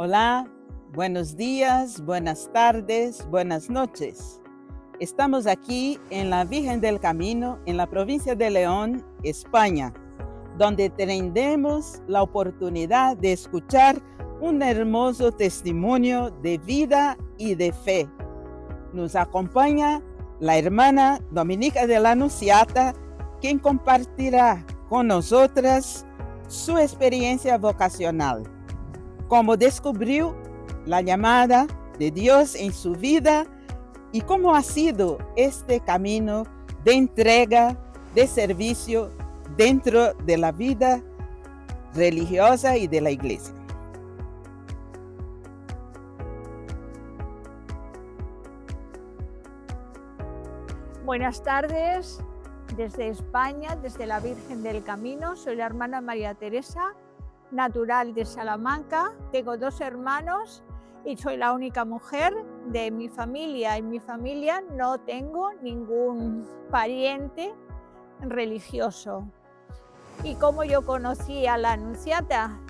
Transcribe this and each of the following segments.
Hola, buenos días, buenas tardes, buenas noches. Estamos aquí en la Virgen del Camino, en la provincia de León, España, donde tendremos la oportunidad de escuchar un hermoso testimonio de vida y de fe. Nos acompaña la hermana Dominica de la Anunciata, quien compartirá con nosotras su experiencia vocacional, cómo descubrió la llamada de Dios en su vida y cómo ha sido este camino de entrega, de servicio dentro de la vida religiosa y de la iglesia. Buenas tardes desde España, desde la Virgen del Camino. Soy la hermana María Teresa, natural de Salamanca. Tengo 2 hermanos y soy la única mujer de mi familia. En mi familia no tengo ningún pariente religioso. Y como yo conocí a la Anunciata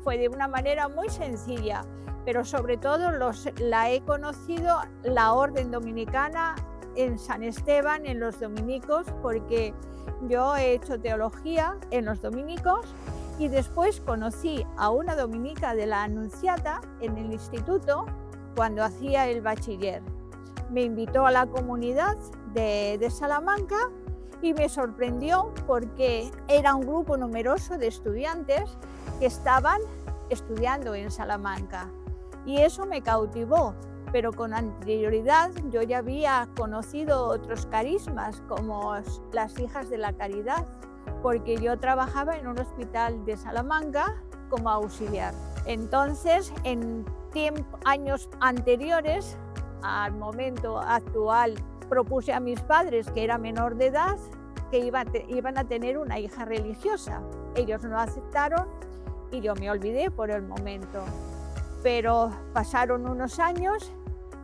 fue de una manera muy sencilla, pero sobre todo la he conocido la orden dominicana en San Esteban, en los dominicos, porque yo he hecho teología en los dominicos y después conocí a una dominica de la Anunciata en el instituto cuando hacía el bachiller. Me invitó a la comunidad de Salamanca y me sorprendió porque era un grupo numeroso de estudiantes que estaban estudiando en Salamanca y eso me cautivó. Pero con anterioridad yo ya había conocido otros carismas como las Hijas de la Caridad, porque yo trabajaba en un hospital de Salamanca como auxiliar. Entonces, en años anteriores al momento actual, propuse a mis padres, que era menor de edad, que iban a tener una hija religiosa. Ellos no aceptaron y yo me olvidé por el momento. Pero pasaron unos años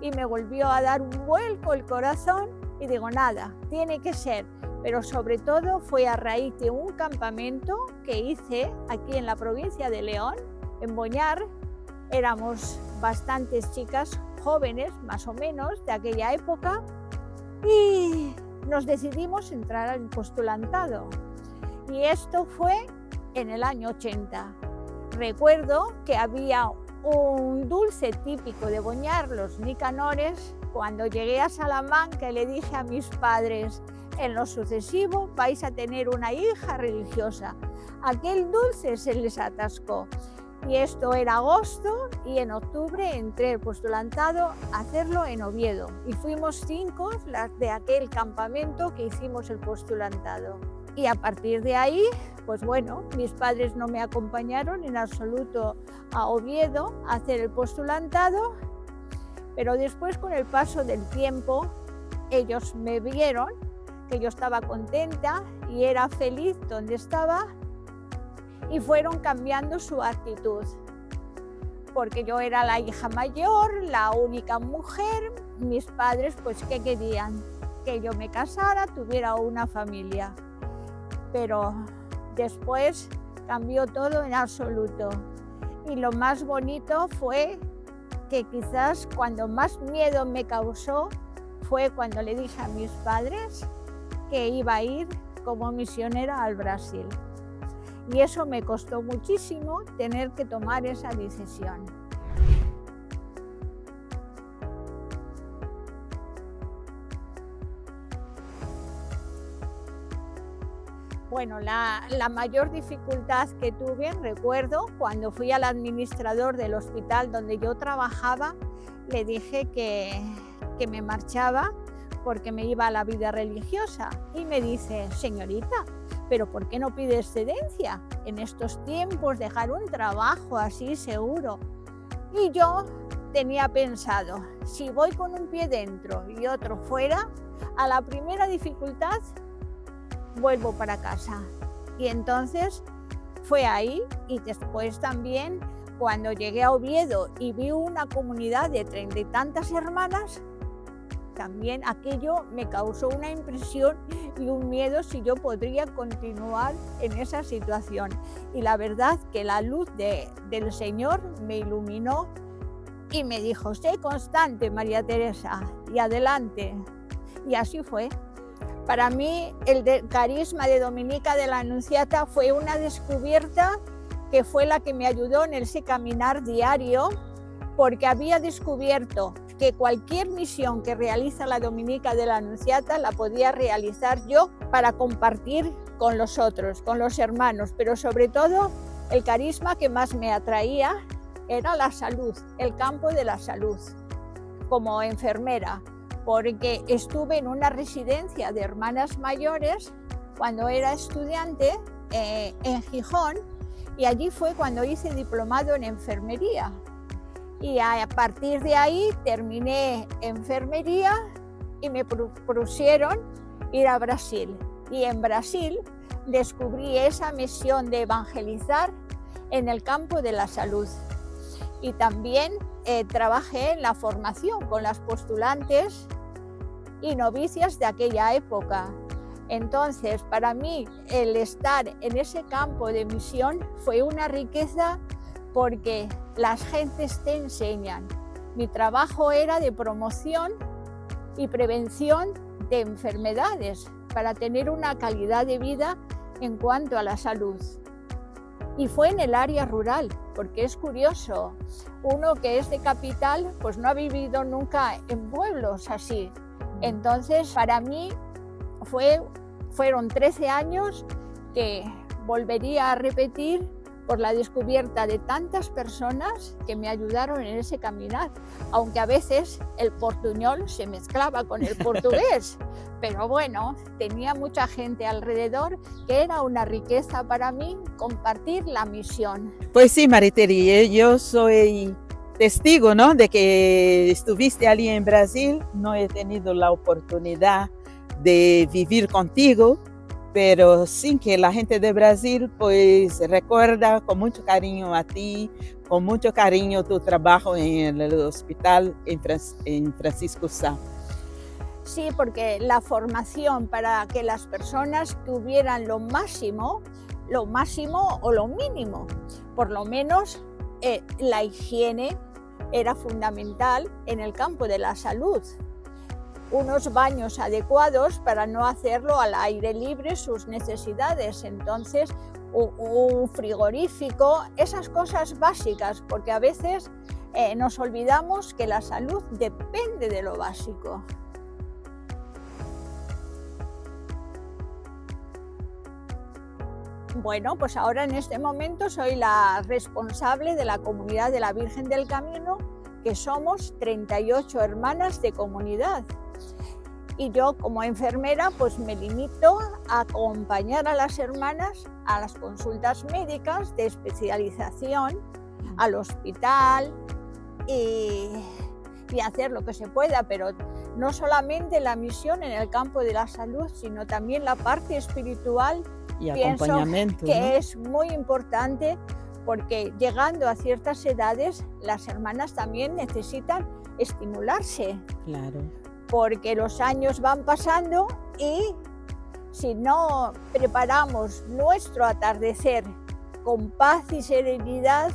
y me volvió a dar un vuelco el corazón y digo, nada, tiene que ser. Pero sobre todo fue a raíz de un campamento que hice aquí en la provincia de León, en Boñar. Éramos bastantes chicas jóvenes, más o menos, de aquella época, y nos decidimos entrar al postulantado. Y esto fue en el año 80. Recuerdo que había un dulce típico de Boñar, los nicanores. Cuando llegué a Salamanca le dije a mis padres, en lo sucesivo vais a tener una hija religiosa. Aquel dulce se les atascó. Y esto era agosto y en octubre entré al postulantado a hacerlo en Oviedo. Y fuimos 5 las de aquel campamento que hicimos el postulantado. Y a partir de ahí, pues bueno, mis padres no me acompañaron en absoluto a Oviedo a hacer el postulantado, pero después con el paso del tiempo ellos me vieron que yo estaba contenta y era feliz donde estaba y fueron cambiando su actitud, porque yo era la hija mayor, la única mujer. Mis padres pues ¿qué querían? Que yo me casara, tuviera una familia. Pero después cambió todo en absoluto. Y lo más bonito fue que quizás cuando más miedo me causó fue cuando le dije a mis padres que iba a ir como misionera al Brasil. Y eso me costó muchísimo tener que tomar esa decisión. Bueno, la mayor dificultad que tuve, recuerdo, cuando fui al administrador del hospital donde yo trabajaba, le dije que me marchaba porque me iba a la vida religiosa. Y me dice, señorita, ¿pero por qué no pide excedencia? En estos tiempos dejar un trabajo así seguro. Y yo tenía pensado, si voy con un pie dentro y otro fuera, a la primera dificultad vuelvo para casa. Y entonces fue ahí, y después también cuando llegué a Oviedo y vi una comunidad de 30 y tantas hermanas, también aquello me causó una impresión y un miedo si yo podría continuar en esa situación. Y la verdad que la luz del Señor me iluminó y me dijo: sé constante, María Teresa, y adelante. Y así fue. Para mí el carisma de Dominica de la Anunciata fue una descubierta que fue la que me ayudó en ese caminar diario, porque había descubierto que cualquier misión que realiza la Dominica de la Anunciata la podía realizar yo para compartir con los otros, con los hermanos, pero sobre todo el carisma que más me atraía era la salud, el campo de la salud, como enfermera, porque estuve en una residencia de hermanas mayores cuando era estudiante en Gijón, y allí fue cuando hice diplomado en enfermería. Y a partir de ahí terminé enfermería y me propusieron ir a Brasil. Y en Brasil descubrí esa misión de evangelizar en el campo de la salud. Y también trabajé en la formación con las postulantes y novicias de aquella época. Entonces, para mí, el estar en ese campo de misión fue una riqueza, porque las gentes te enseñan. Mi trabajo era de promoción y prevención de enfermedades para tener una calidad de vida en cuanto a la salud. Y fue en el área rural, porque es curioso, uno que es de capital pues no ha vivido nunca en pueblos así. Entonces, para mí fueron 13 años que volvería a repetir por la descubierta de tantas personas que me ayudaron en ese caminar, aunque a veces el portuñol se mezclaba con el portugués, pero bueno, tenía mucha gente alrededor que era una riqueza para mí compartir la misión. Pues sí, Mariteri, yo soy testigo, ¿no?, de que estuviste allí en Brasil. No he tenido la oportunidad de vivir contigo, pero sí que la gente de Brasil pues recuerda con mucho cariño a ti, con mucho cariño tu trabajo en el hospital en Francisco Sá. Sí, porque la formación para que las personas tuvieran lo máximo o lo mínimo, por lo menos la higiene era fundamental en el campo de la salud. Unos baños adecuados para no hacerlo al aire libre sus necesidades, entonces un frigorífico, esas cosas básicas, porque a veces nos olvidamos que la salud depende de lo básico. Bueno, pues ahora en este momento soy la responsable de la comunidad de la Virgen del Camino, que somos 38 hermanas de comunidad. Y yo, como enfermera, pues me limito a acompañar a las hermanas a las consultas médicas de especialización, al hospital y hacer lo que se pueda, pero no solamente la misión en el campo de la salud, sino también la parte espiritual. Y acompañamiento, pienso que ¿no? es muy importante, porque llegando a ciertas edades, las hermanas también necesitan estimularse. Claro. Porque los años van pasando y si no preparamos nuestro atardecer con paz y serenidad,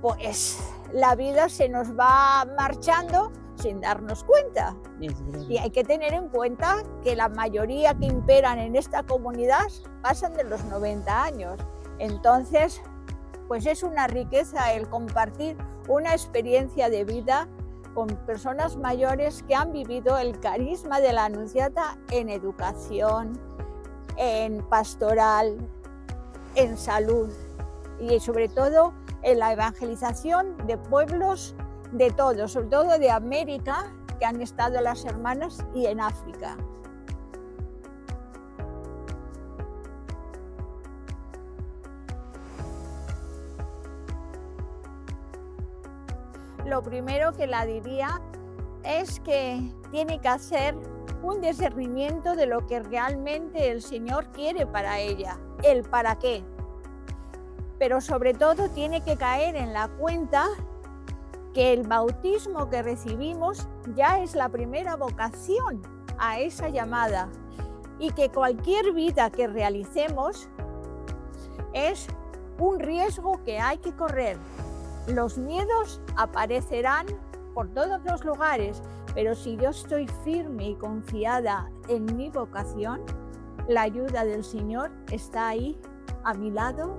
pues la vida se nos va marchando sin darnos cuenta. Y hay que tener en cuenta que la mayoría que imperan en esta comunidad pasan de los 90 años. Entonces, pues es una riqueza el compartir una experiencia de vida con personas mayores que han vivido el carisma de la Anunciata en educación, en pastoral, en salud y sobre todo en la evangelización de pueblos de todos, sobre todo de América, que han estado las hermanas, y en África. Lo primero que la diría es que tiene que hacer un discernimiento de lo que realmente el Señor quiere para ella, el para qué. Pero sobre todo tiene que caer en la cuenta que el bautismo que recibimos ya es la primera vocación a esa llamada y que cualquier vida que realicemos es un riesgo que hay que correr. Los miedos aparecerán por todos los lugares, pero si yo estoy firme y confiada en mi vocación, la ayuda del Señor está ahí a mi lado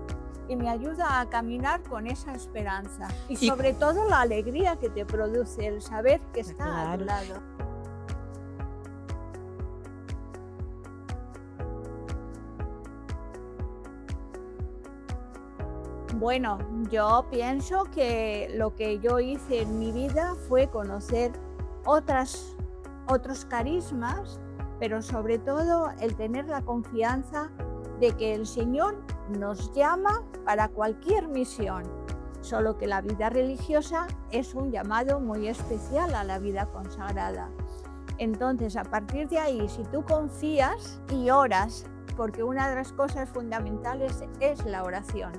y me ayuda a caminar con esa esperanza y sobre todo la alegría que te produce el saber que está a tu lado. Bueno, yo pienso que lo que yo hice en mi vida fue conocer otros carismas, pero sobre todo el tener la confianza de que el Señor nos llama para cualquier misión, solo que la vida religiosa es un llamado muy especial a la vida consagrada. Entonces, a partir de ahí, si tú confías y oras, porque una de las cosas fundamentales es la oración.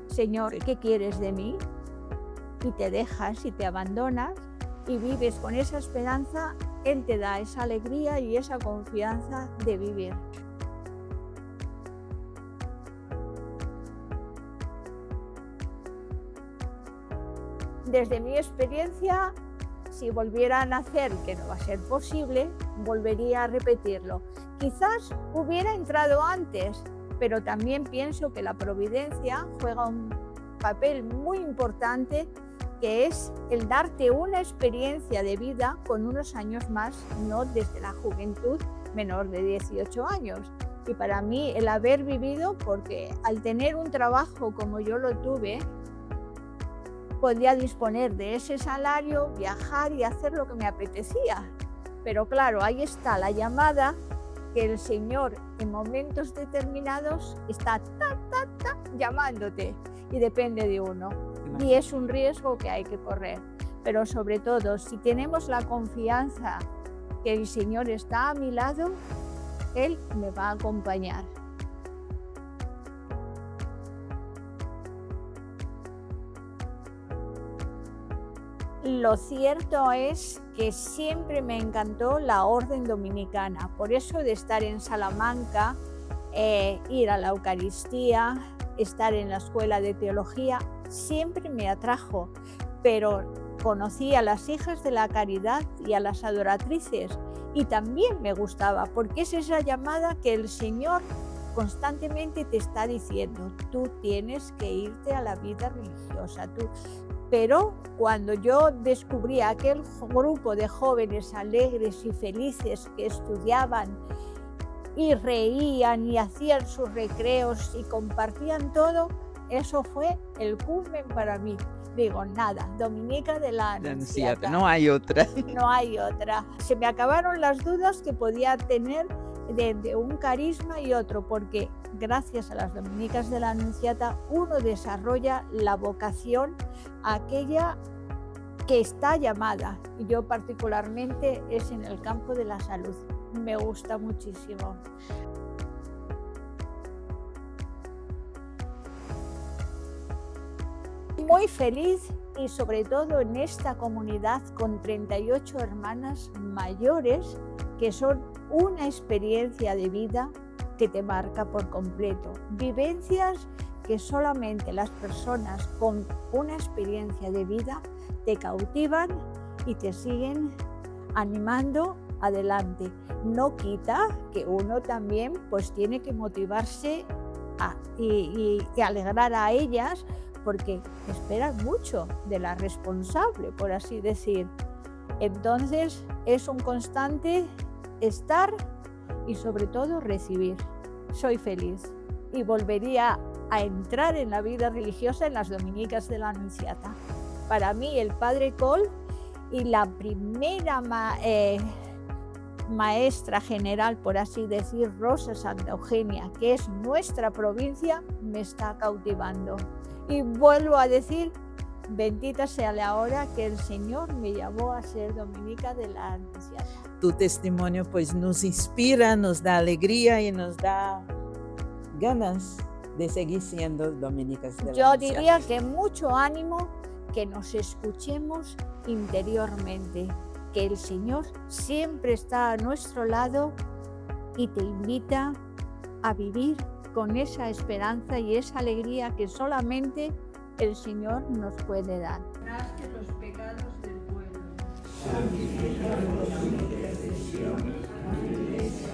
Señor, ¿qué quieres de mí? Y te dejas y te abandonas y vives con esa esperanza, Él te da esa alegría y esa confianza de vivir. Desde mi experiencia, si volviera a nacer, que no va a ser posible, volvería a repetirlo. Quizás hubiera entrado antes, pero también pienso que la providencia juega un papel muy importante, que es el darte una experiencia de vida con unos años más, no desde la juventud menor de 18 años. Y para mí el haber vivido, porque al tener un trabajo como yo lo tuve, podía disponer de ese salario, viajar y hacer lo que me apetecía. Pero claro, ahí está la llamada que el Señor en momentos determinados está llamándote y depende de uno. Y es un riesgo que hay que correr. Pero sobre todo, si tenemos la confianza que el Señor está a mi lado, Él me va a acompañar. Lo cierto es que siempre me encantó la orden dominicana, por eso de estar en Salamanca, ir a la Eucaristía, estar en la escuela de teología, siempre me atrajo, pero conocí a las hijas de la caridad y a las adoratrices y también me gustaba, porque es esa llamada que el Señor constantemente te está diciendo, tú tienes que irte a la vida religiosa, Pero cuando yo descubrí aquel grupo de jóvenes alegres y felices que estudiaban y reían y hacían sus recreos y compartían todo, eso fue el culmen para mí. Digo, nada, Dominica de la Anunciata. No hay otra. No hay otra. Se me acabaron las dudas que podía tener de un carisma y otro, porque gracias a las Dominicas de la Anunciata uno desarrolla la vocación aquella que está llamada, y yo particularmente es en el campo de la salud. Me gusta muchísimo. Muy feliz y sobre todo en esta comunidad con 38 hermanas mayores que son una experiencia de vida que te marca por completo. Vivencias que solamente las personas con una experiencia de vida te cautivan y te siguen animando adelante. No quita que uno también pues tiene que motivarse y alegrar a ellas, porque esperan mucho de la responsable, por así decir. Entonces es un constante estar y sobre todo recibir. Soy feliz y volvería a entrar en la vida religiosa en las Dominicas de la Anunciata. Para mí el Padre Coll y la primera maestra general, por así decir, Rosa Santa Eugenia, que es nuestra provincia, me está cautivando. Y vuelvo a decir, bendita sea la hora que el Señor me llamó a ser dominica de la Anunciata. Tu testimonio pues nos inspira, nos da alegría y nos da ganas de seguir siendo dominicas de la Anunciata. Yo diría que mucho ánimo, que nos escuchemos interiormente, que el Señor siempre está a nuestro lado y te invita a vivir con esa esperanza y esa alegría que solamente el Señor nos puede dar. Perdonaste los pecados del pueblo. Santifica los intercesiones de la Iglesia,